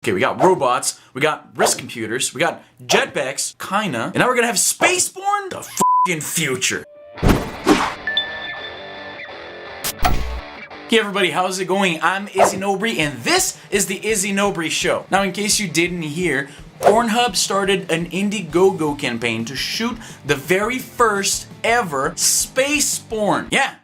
Okay, we got robots, we got wrist computers, we got jetpacks, kinda, and now we're gonna have spaceborne? The f***ing future. Hey everybody, how's it going? I'm Izzy Nobry, and this is the Izzy Nobry Show. Now, in case you didn't hear, Pornhub started an Indiegogo campaign to shoot the very first ever space porn. Yeah.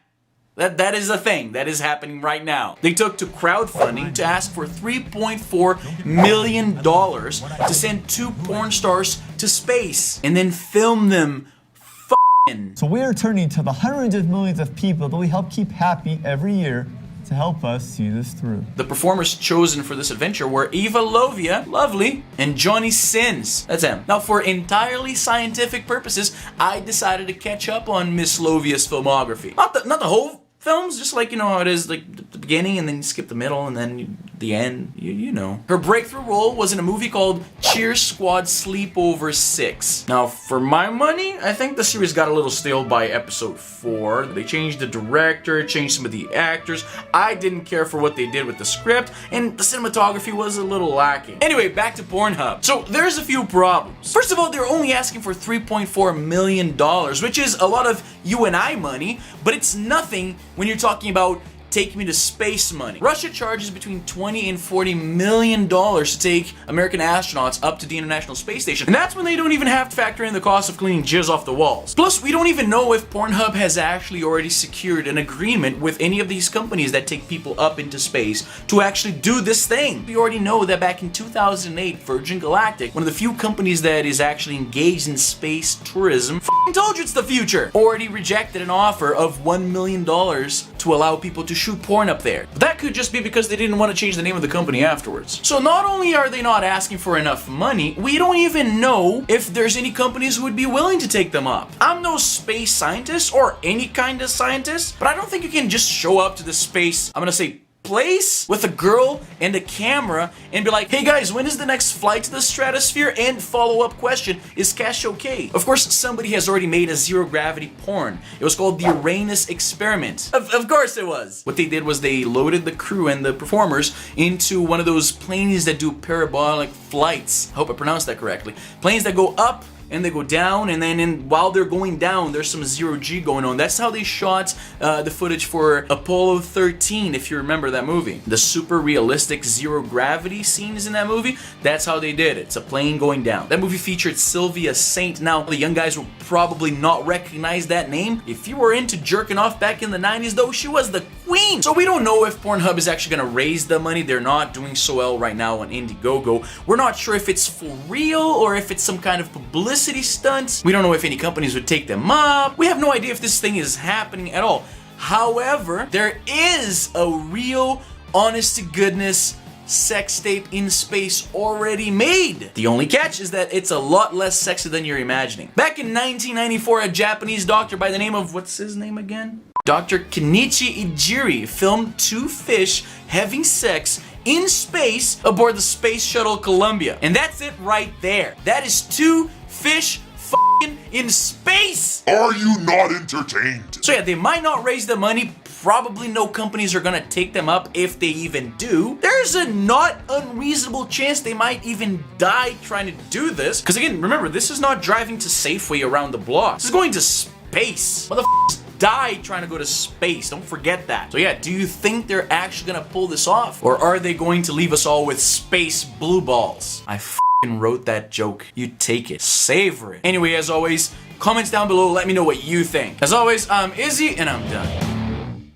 That is a thing that is happening right now. They took to crowdfunding to ask for $3.4 million to send 2 porn stars to space and then film them f***ing. So we are turning to the hundreds of millions of people that we help keep happy every year to help us see this through. The performers chosen for this adventure were Eva Lovia, lovely, and Johnny Sins. That's him. Now, for entirely scientific purposes, I decided to catch up on Miss Lovia's filmography. Not the whole films, just like, you know how it is, like the beginning and then you skip the middle and then the end, you know. Her breakthrough role was in a movie called Cheer Squad Sleepover 6. Now, for my money, I think the series got a little stale by episode 4. They changed the director, changed some of the actors. I didn't care for what they did with the script, and the cinematography was a little lacking. Anyway, back to Pornhub. So, there's a few problems. First of all, they're only asking for $3.4 million, which is a lot of you and I money, but it's nothing when you're talking about take me to space money. Russia charges between $20 and $40 million to take American astronauts up to the International Space Station. And that's when they don't even have to factor in the cost of cleaning jizz off the walls. Plus, we don't even know if Pornhub has actually already secured an agreement with any of these companies that take people up into space to actually do this thing. We already know that back in 2008, Virgin Galactic, one of the few companies that is actually engaged in space tourism, told you it's the future, already rejected an offer of $1 million to allow people to shoot porn up there. But that could just be because they didn't want to change the name of the company afterwards. So not only are they not asking for enough money, we don't even know if there's any companies who would be willing to take them up. I'm no space scientist or any kind of scientist, but I don't think you can just show up to the space, I'm gonna say, place with a girl and a camera and be like, hey guys, when is the next flight to the stratosphere? And follow-up question, is cash okay? Of course, somebody has already made a zero-gravity porn. It was called the Uranus Experiment. Of course it was. What they did was they loaded the crew and the performers into one of those planes that do parabolic flights. I hope I pronounced that correctly. Planes that go up and they go down, and then while they're going down, there's some zero-G going on. That's how they shot the footage for Apollo 13, if you remember that movie. The super realistic zero-gravity scenes in that movie, that's how they did it. It's a plane going down. That movie featured Sylvia Saint. Now, the young guys will probably not recognize that name. If you were into jerking off back in the 90s, though, she was the queen. So we don't know if Pornhub is actually gonna raise the money. They're not doing so well right now on Indiegogo. We're not sure if it's for real or if it's some kind of publicity stunts. We don't know if any companies would take them up. We have no idea if this thing is happening at all. However, there is a real, honest to goodness sex tape in space already made. The only catch is that it's a lot less sexy than you're imagining. Back in 1994, a Japanese doctor by the name of, what's his name again? Dr. Kenichi Ijiri filmed 2 fish having sex in space aboard the Space Shuttle Columbia. And that's it right there. That is 2 fish f***ing in space! Are you not entertained? So yeah, they might not raise the money. Probably no companies are gonna take them up if they even do. There's a not unreasonable chance they might even die trying to do this. Because again, remember, this is not driving to Safeway around the block. This is going to space. Motherfuckers die trying to go to space. Don't forget that. So yeah, do you think they're actually gonna pull this off? Or are they going to leave us all with space blue balls? I wrote that joke. You take it. Savor it. Anyway, as always, comments down below. Let me know what you think. As always, I'm Izzy, and I'm done.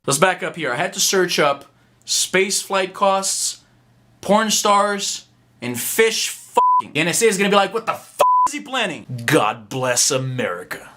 Let's back up here. I had to search up space flight costs, porn stars, and fish f***ing. The NSA is gonna be like, what the f*** is he planning? God bless America.